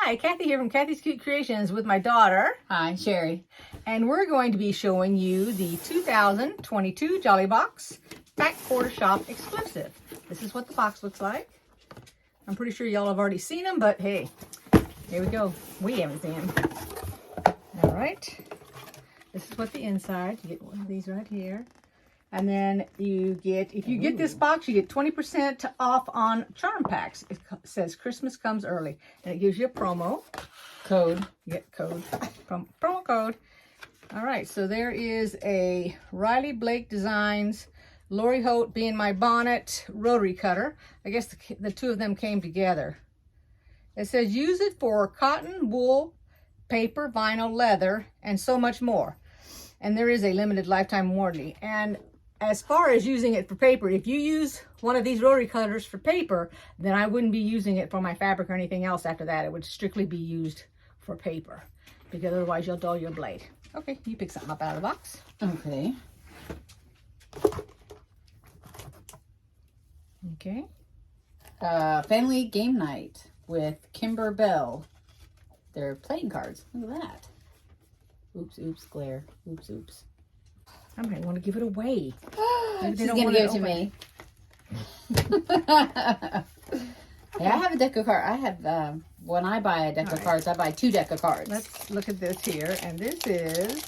Hi, Kathy here from Kathy's Cute Creations with my daughter. Hi, Sherry. And we're going to be showing you the 2022 Jolly Box Pack Quarter Shop exclusive. This is what the box looks like. I'm pretty sure y'all have already seen them, but hey, here we go. We haven't seen them. All right. This is what the inside, you get one of these right here. And then you get, if you get this box, you get 20% off on charm packs. It says Christmas comes early. And it gives you a promo Code. You get code, promo code. All right, so there is a Riley Blake Designs, Lori Holt Be in My Bonnet rotary cutter. I guess the two of them came together. It says use it for cotton, wool, paper, vinyl, leather, and so much more. And there is a limited lifetime warranty. And as far as using it for paper, if you use one of these rotary cutters for paper, then I wouldn't be using it for my fabric or anything else after that. It would strictly be used for paper because otherwise you'll dull your blade. Okay, you pick something up out of the box. Okay. Okay. Family game night with Kimber Bell. They're playing cards. Look at that. Oops, oops, glare. Oops, oops. I might want to give it away. She's going to give it to me. Yeah, I have a deck of cards. I have, when I buy a deck of cards, I buy 2 deck of cards. Let's look at this here. And this is,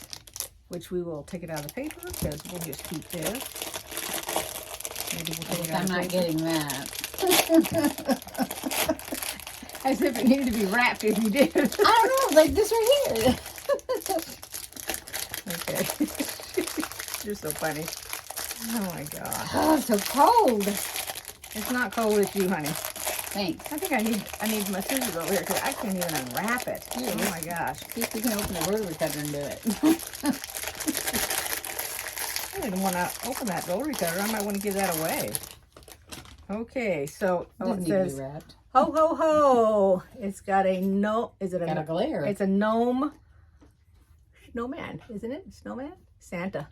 which we will take it out of the paper because we'll just keep this. Maybe we'll take it out I'm of not paper. getting that. As if it needed to be wrapped if you did. I don't know, like this right here. Okay. You're so funny. Oh my God. Oh, it's so cold. It's not cold, it's you, honey. Thanks. I think I need my scissors over here because I can't even unwrap it. Yeah. Oh my gosh. See if we can open the rotary cutter and do it. I didn't want to open that rotary cutter. I might want to give that away. Okay, so Doesn't it need to says be wrapped. ho ho ho. It's got a no. Is it Got a glare. It's a gnome. Snowman, isn't it? Snowman? Santa.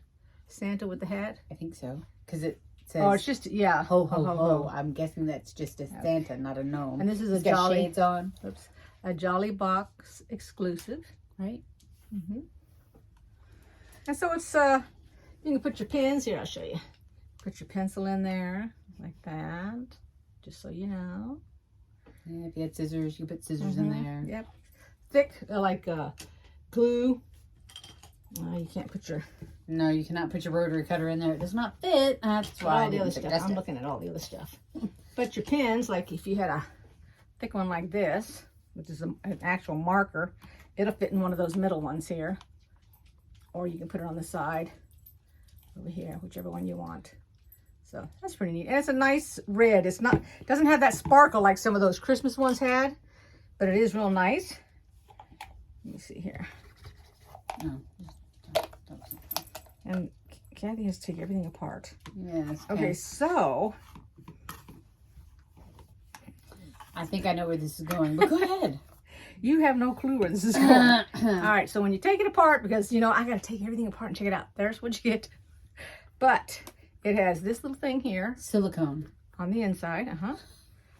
Santa with the hat. I think so. Because it says Oh, it's just yeah. ho ho ho. I'm guessing that's just a Santa, not a gnome. And this is It's a got jolly. shades on. Oops, a Jolly Box exclusive. Right? And so it's you can put your pins here. I'll show you. Put your pencil in there like that, just so you know. Yeah, if you had scissors, you put scissors in there. Yep, thick like glue. You can't put your No, you cannot put your rotary cutter in there. It does not fit. That's why I all the other didn't stuff. suggest I'm it. looking at all the other stuff. But your pins, like if you had a thick one like this, which is an actual marker, it'll fit in one of those middle ones here. Or you can put it on the side over here, whichever one you want. So that's pretty neat. And it's a nice red. It's not, doesn't have that sparkle like some of those Christmas ones had, but it is real nice. Let me see here. No. And Kathy has to take everything apart. Yes. Okay, so I think I know where this is going, but go ahead. you have no clue where this is going. All right, so when you take it apart, because, you know, I got to take everything apart and check it out. There's what you get. But it has this little thing here Silicone. on the inside.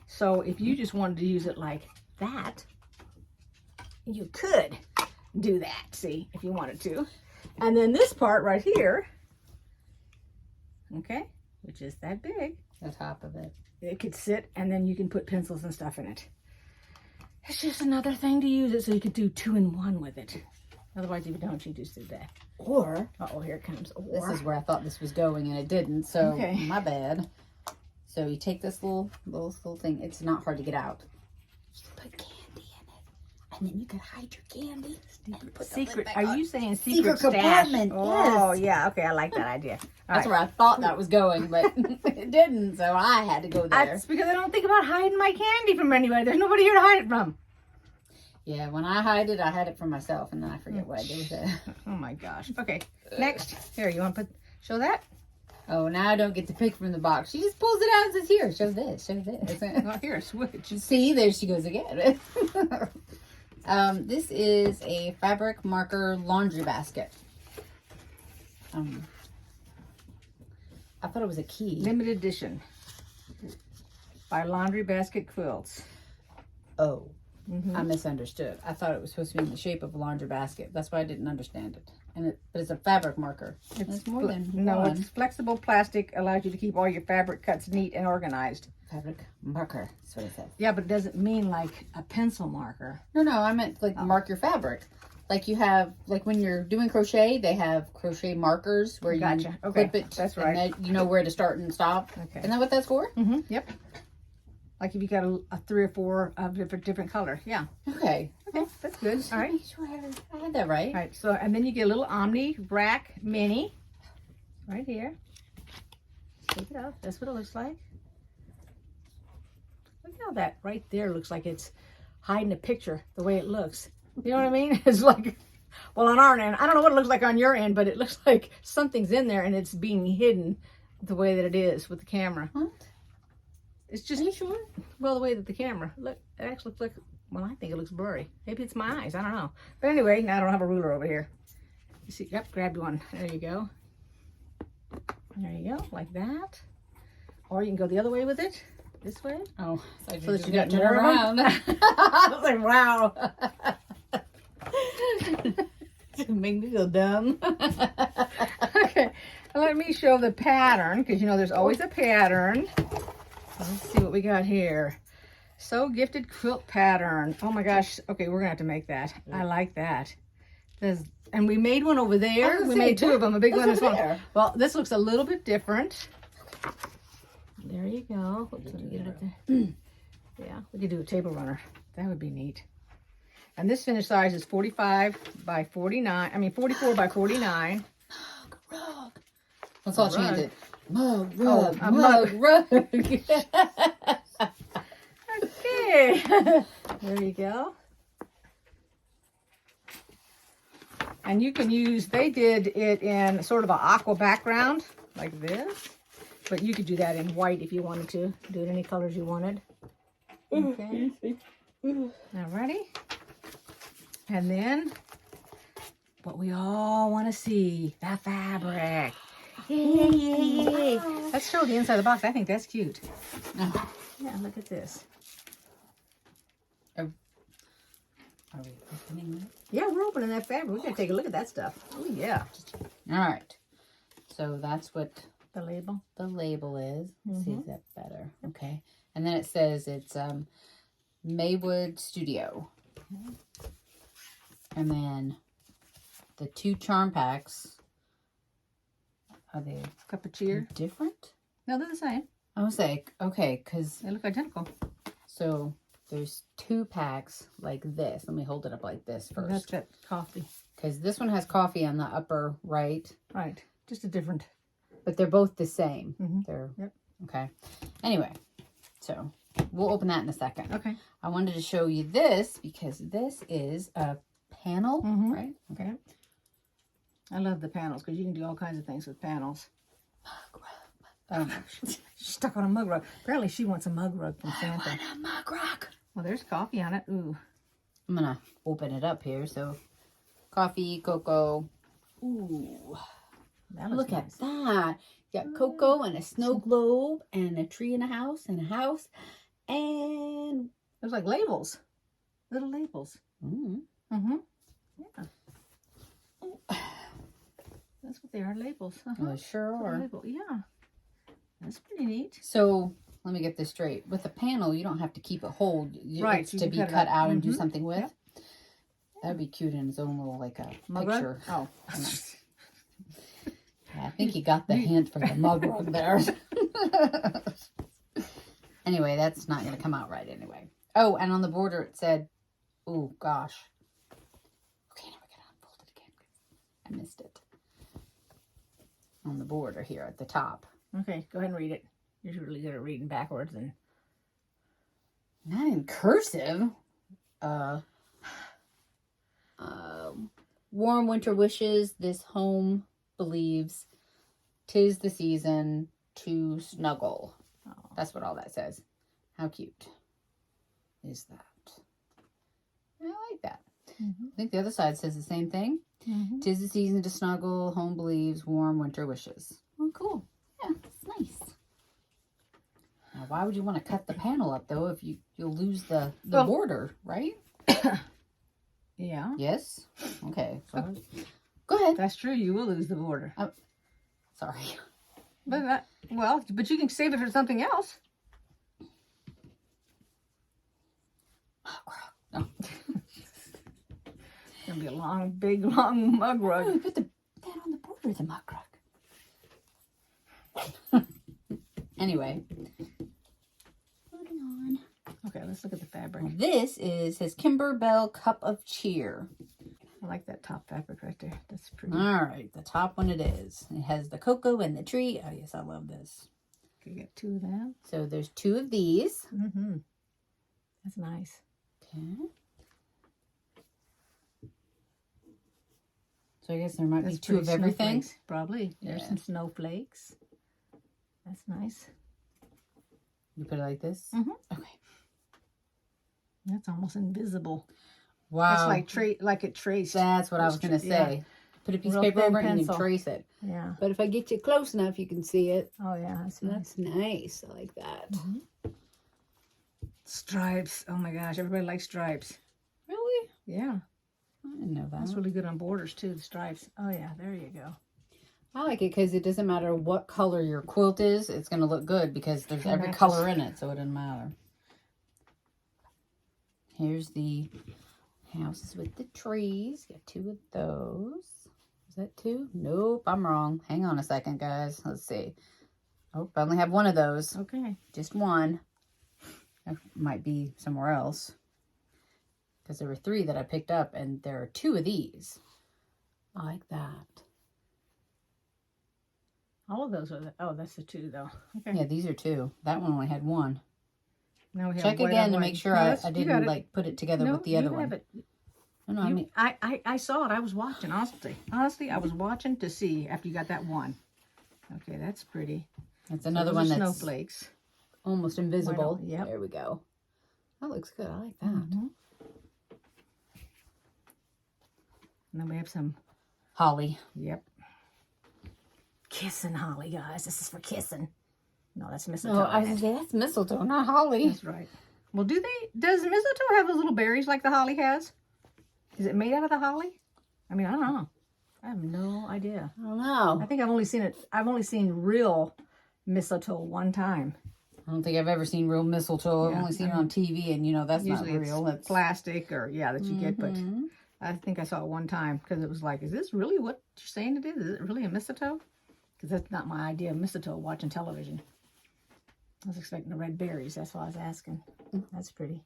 So if you just wanted to use it like that, you could do that, see, if you wanted to. And then this part right here, okay, which is that big, The top of it. it could sit and then you can put pencils and stuff in it. It's just another thing to use it so you could do 2-in-1 with it. Otherwise, if you don't, you just do that. Or, Uh-oh, here it comes. this is where I thought this was going and it didn't, so Okay. my bad. So you take this little thing. It's not hard to get out. Just put candy in it. And then you can hide your candy. And put the lid Secret. back Are on. you saying Secret secret stash? compartment, Oh, yes. yeah. Okay, I like that idea. All That's right. where I thought that was going, but it didn't, so I had to go there. That's because I don't think about hiding my candy from anybody. There's nobody here to hide it from. Yeah, when I hide it from myself, and then I forget what I did with it. Oh my gosh. Okay, next. Here, you want to show that? Oh, now I don't get to pick from the box. She just pulls it out and says, here, show this, show this. Oh, here, switch. See, there she goes again. This is a fabric marker laundry basket. I thought it was a key. Limited edition by Laundry Basket Quilts. Oh. I misunderstood. I thought it was supposed to be in the shape of a laundry basket. That's why I didn't understand it. But it's a fabric marker. It's more than no, one. it's flexible plastic, allows you to keep all your fabric cuts neat and organized. Fabric marker. That's what it says. Yeah, but it doesn't mean like a pencil marker. No, I meant like mark your fabric. Like you have, like when you're doing crochet, they have crochet markers where you clip it. That's right. And then you know where to start and stop. Okay. Isn't that what that's for? Mm-hmm. Yep. Like if you got a 3 or 4 of different color. Yeah. Okay. Okay, that's good. All right. Make sure I had that right. All right. So, and then you get a little Omni Rack Mini right here. Take it out. That's what it looks like. Look how that right there looks like it's hiding a picture the way it looks. You know what I mean? It's like, well, on our end, I don't know what it looks like on your end, but it looks like something's in there and it's being hidden the way that it is with the camera. What? It's just, Are you sure? well, the way that the camera, look, it actually looks like, well, I think it looks blurry. Maybe it's my eyes. I don't know. But anyway, now I don't have a ruler over here. You see, yep, grabbed one. There you go. There you go, like that. Or you can go the other way with it, this way. Oh, So that you got got more around. I was like, wow. Make me feel dumb. Okay, let me show the pattern, because you know there's always a pattern. Let's see what we got here. So Gifted quilt pattern. Oh my gosh. Okay, we're gonna have to make that. I like that. And we made one over there. We made 2 of them, a big one and a small. Well, this looks a little bit different. There you go. Oops, let me get it up there. Yeah, we could do a table runner. That would be neat. And this finished size is 45 by 49. I mean 44 by 49. Mug rug. Let's all chant it. Mug Oh, rug. a Mug rug. Okay. There you go. And you can use, they did it in sort of an aqua background, like this. But you could do that in white if you wanted to. Do it any colors you wanted. Okay. Alrighty. And then, what we all want to see, the fabric. Yay. Let's show the inside of the box. I think that's cute. Oh, Yeah, look at this. are we opening it? Yeah, we're opening that fabric. We're going to take a look at that stuff. Oh, yeah. All right. So that's what The label. the label is. Let's see if that's better. Okay. And then it says it's Maywood Studio. And then the 2 charm packs, are they Cup of cheer. different? No, they're the same. I was like, okay, because They look identical. so there's 2 packs like this. Let me hold it up like this Oh, that's first. that coffee. Because this one has coffee on the upper right, Right. Just a different. but they're both the same. Mhm. They're Yep. okay. Anyway, so we'll open that in a second. Okay. I wanted to show you this because this is a panel, Mhm. right? Okay. I love the panels because you can do all kinds of things with panels. She's stuck on a mug rug. Apparently she wants a mug rug from Santa. A mug rock. Well, there's coffee on it. Ooh. I'm gonna open it up here. So, coffee, cocoa. Ooh, That looks look nice. at that! You got cocoa and a snow globe and a tree in a house and There's like labels. Little labels. Mm-hmm. Yeah. That's what they are, labels. Uh-huh. sure Little are. label. Yeah. That's pretty neat. So let me get this straight. With a panel, you don't have to keep it whole. Right, It's you to can be cut it cut out. out and do Mhm. something with. Yep. That'd be cute in its own little like a Mug picture. rug? Oh. Yeah, I think you got the hint for the mug rug there. Anyway, that's not going to come out right anyway. Oh, and on the border it said, oh gosh. Okay, now we're going to unfold it again. I missed it. On the border here at the top. Okay, go ahead and read it. You're really good at reading backwards and Not in cursive. Warm winter wishes, this home believes 'tis the season to snuggle. oh. That's what all that says. How cute is that? I like that. Mhm. I think the other side says the same thing. Mhm. 'Tis the season to snuggle, home believes, warm winter wishes. Oh, cool. Yeah, it's nice. Now Why would you want to cut the panel up though if you'll lose the Well- border, right? Yeah, Yes. Okay. So go ahead. that's true. You will lose the border. Sorry. But but you can save it for something else. No. It's gonna be a long, big, long mug Oh, rug. we put that on the border of the mug rug. Anyway. Moving on. Okay, let's look at the fabric. This is his Kimberbell Cup of Cheer. I like that top fabric right there. That's pretty. All right, the top one it is. It has the cocoa and the tree. Oh, yes, I love this. You get 2 of them. So there's 2 of these. Mm-hmm. That's nice. Okay. So I guess there might be 2 of pretty everything. snowflakes, probably. There's Yeah. some snowflakes. That's nice. You put it like this? Mhm. Okay. That's almost invisible. Wow. That's like it traced. That's what I was It's going to yeah. say. Put a piece Real of paper thin over it and you pencil. trace it. Yeah. But if I get you close enough, you can see it. Oh yeah, that's nice. That's nice. I like that. Stripes. Oh my gosh, everybody likes stripes. Really? Yeah, I didn't know that. that's really good on borders too. The stripes. Oh yeah, there you go. I like it because it doesn't matter what color your quilt is. It's going to look good because there's It every matches. color in it. So it doesn't matter. Here's the houses with the trees. Got 2 of those. Is that 2? Nope, I'm wrong. Hang on a second, guys. Let's see. Oh, I only have 1 of those. Okay. Just 1. That might be somewhere else. Because there were 3 that I picked up, and there are 2 of these. I like that. All of those are the, oh, that's the 2 though. Okay. Yeah, these are 2. That one only had 1. Now we have Check white again on to white. make sure Yes, I you got didn't it. like put it together No, with the you other have one. it. No, I You- mean, I saw it. I was watching, honestly, I was watching to see after you got that one. Okay, that's pretty. it's So another those one are that's snowflakes. almost invisible. White on- yep. There we go. That looks good. I like that. Mhm. And then we have some, Holly. yep. Kissing holly, guys. This is for kissing. No, that's mistletoe. No, I was isn't gonna it? say that's mistletoe, not holly. That's right. Well, does mistletoe have those little berries like the holly has? Is it made out of the holly? I mean, I don't know. I have no idea. I don't know. I think I've only seen real mistletoe one time. I don't think I've ever seen real mistletoe. I've Yeah, only seen it on TV, and you know that's Usually not real. it's plastic or, yeah, that you get, but Mhm. I think I saw it one time because it was like, is this really what you're saying it is? Is it really a mistletoe? Because that's not my idea of mistletoe, watching television. I was expecting the red berries. That's why I was asking. That's pretty.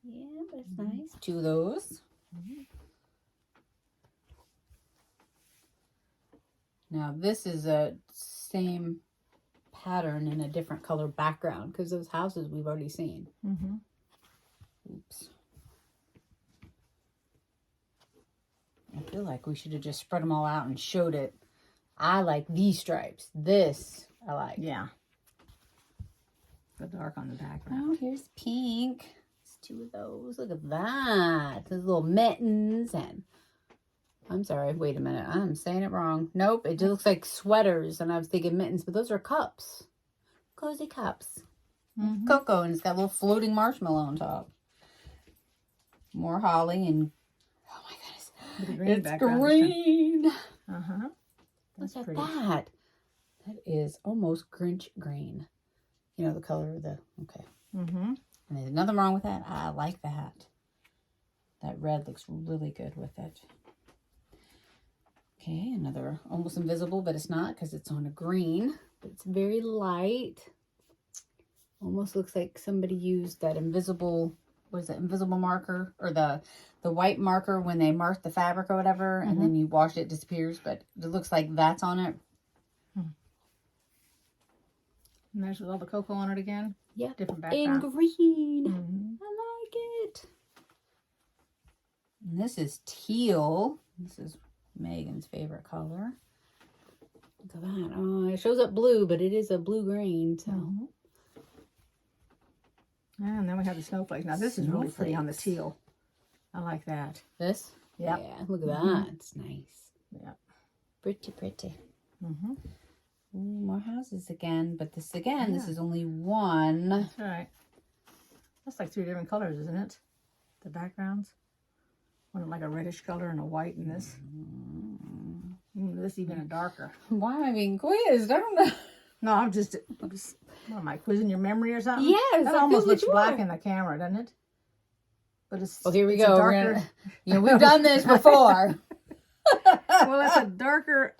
Yeah, but it's nice. 2 of those. Now this is a same pattern in a different color background because those houses we've already seen. Mm-hmm. Oops. I feel like we should have just spread them all out and showed it. I like these stripes. This I like. Yeah. The dark on the background. Oh, here's pink. It's 2 of those. Look at that. Those little mittens and I'm sorry. Wait a minute. I'm saying it wrong. Nope. It just looks like sweaters, and I was thinking mittens, but those are cups. Cozy cups. Mhm. Cocoa, and it's got a little floating marshmallow on top. More holly and oh my goodness, With the green it's background. green. Uh-huh. That's Look at pretty. that. That is almost Grinch green. You know the color of the okay. Mm-hmm. And there's nothing wrong with that. I like that. That red looks really good with it. Okay, another almost invisible, but it's not because it's on a green. But it's very light. Almost looks like somebody used that invisible, what is it, invisible marker? Or the white marker when they mark the fabric or whatever, and then you wash it, it disappears. But it looks like that's on it. And there's all the cocoa on it again. Yeah, Different in background. green. Mhm. I like it. And this is teal. This is Megan's favorite color. Look at that. Oh, it shows up blue, but it is a blue-green. So Mhm. And then we have the snowflakes. Now this is really pretty on the Snowflakes. teal. I like that. this? Yep. Yeah, look at that. It's nice. Yep. Pretty, pretty. Mm-hmm. Ooh, more houses again, but this again, this Yeah. is only one. That's right. That's like 3 different colors, isn't it? The backgrounds. One like a reddish color and a white in this. This even a darker. Why am I being quizzed? I don't know. No, I'm just what am I, quizzing your memory or something? Yes, That I almost feel looks that you black are. in the camera, doesn't it? But it's Well, here we it's a go. darker. We've done this before. Well, it's a darker.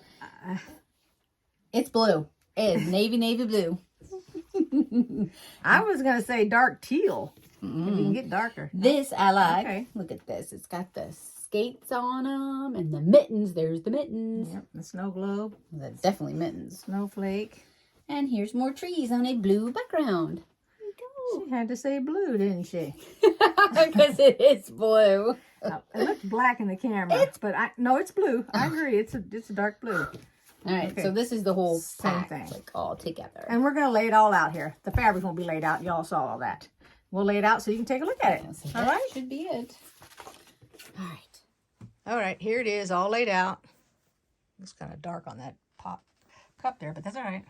It's blue. It is navy blue. I was gonna say dark teal. If you can get darker. This I like. Okay. Look at this. It's got the skates on them and the mittens. There's the mittens. Yep, the snow globe, That's definitely mittens. snowflake. And here's more trees on a blue background. There you She had to say blue, didn't she? go. Because it is blue. It looks black in the camera, but no, it's blue. I agree. It's a dark blue. All right, Okay. so this is the whole Same pack, thing. like all together. And we're gonna lay it all out here. The fabric won't be laid out. Y'all saw all that. We'll lay it out so you can take a look at it. Yeah, so All that right. should be it. All right. All right. Here it is, all laid out. It's kind of dark on that pop cup there, but that's all right.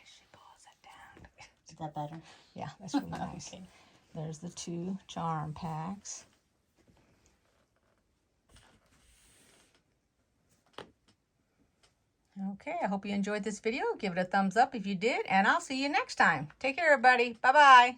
She pulls that down. Is that better? Yeah, that's really nice. Okay. There's the 2 charm packs. Okay, I hope you enjoyed this video. Give it a thumbs up if you did, and I'll see you next time. Take care, everybody. Bye-bye.